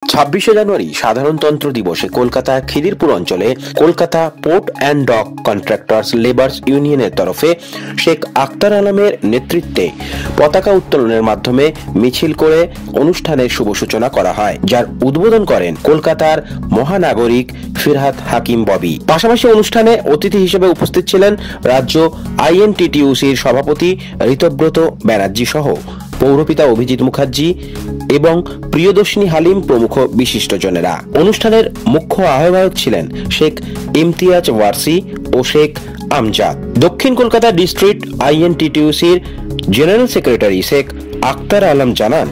26শে জানুয়ারি সাধারণতন্ত্র দিবসে কলকাতা খিদিরপুর অঞ্চলে Kolkata port and dock contractors labours ইউনিয়নের তরফে শেখ আখতার আলমের নেতৃত্বে পতাকা উত্তোলনের মাধ্যমে মিছিল করে অনুষ্ঠানের শুভ সূচনা করা হয়, যার উদ্বোধন করেন কলকাতার মহানাগরিক ফিরহাদ হাকিম ববি। পাশাপাশি অনুষ্ঠানে অতিথি হিসেবে উপস্থিত ছিলেন রাজ্য আইএনটিটিইউসির সভাপতি ঋতব্রত ব্যানার্জি সহ পৌরপিতা অভিজিৎ মুখার্জি এবং প্রিয়দর্শিনী হালিম প্রমুখ বিশিষ্টজনেরা। অনুষ্ঠানের মুখ্য আহ্বায়ক ছিলেন শেখ ইমতিয়াজ ওয়ারসি ও শেখ আমজাদ। দক্ষিণ কলকাতা ডিস্ট্রিক্ট আইএনটিটিইউসির জেনারেল সেক্রেটারি শেখ আখতার আলম জানান,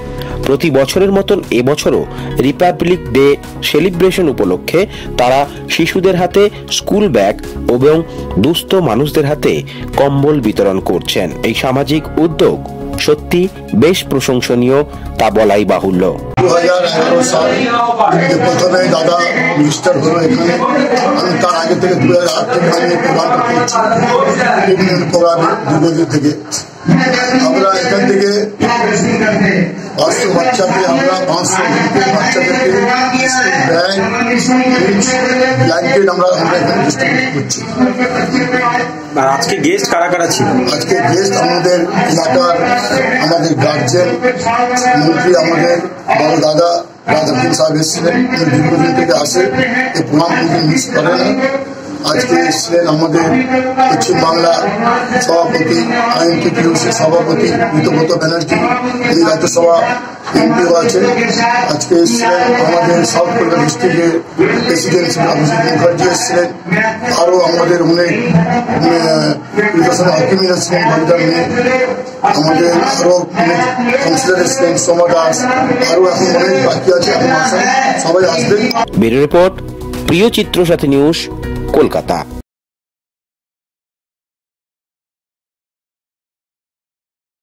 প্রতি বছরের মতন এবছরও রিপাবলিক ডে সেলিব্রেশন উপলক্ষে তারা শিশুদের হাতে স্কুল ব্যাগ এবং দুস্থ মানুষদের হাতে কম্বল বিতরণ করছেন। এই সামাজিক উদ্যোগ সত্যি বেশ প্রশংসনীয়, তা বলাই বাহুল্য। 2011 সাল প্রথমে দাদা মিনিস্টার হলো এখানে। আমি তার আগে থেকে 2008 থেকে আমি প্রোগ্রাম করছি, বিভিন্ন প্রোগ্রামে দুর্গা থেকে। আমরা এখান থেকে 500 বাচ্চাকে আমরা 500 বাচ্চাদেরকে ব্ল্যাঙ্কেট আমরা এখানে ডিস্ট্রিবিউট করছি। আজকে গেস্ট কারা কারা ছিল? আজকে গেস্ট আমাদের এলাকার আমাদের গার্জেন মন্ত্রী, আমাদের বড় দাদা রাজাউদ্দিন সাহেব এসেছিলেন। দীর্ঘদিন থেকে আসে, এই প্রোগ্রাম মিস করে না। আজকে এসেছিলেন আমাদের পশ্চিমবাংলা সভাপতি, আইএনটিটিইউসির সভাপতি ঋতব্রত ব্যানার্জি, এই রাজ্যসভা এমপিও আছে। আজকে এসেছিলেন আমাদের সাউথ কলকাতা ডিস্ট্রিক্টের প্রেসিডেন্ট অভিজিৎ মুখার্জি এসেছিলেন। আরও আমাদের অনেক হাকিমিরা ছিলেন, বাগদার মেয়ে। আমাদের আরও অনেক কাউন্সিলর এসেছিলেন, সোমা দাস। আরও এখন অনেক বাকি আছে, এখন সবাই আসবেন। ব্যুরো রিপোর্ট, প্রিয় চিত্র সাথী নিউজ, কলকাতা।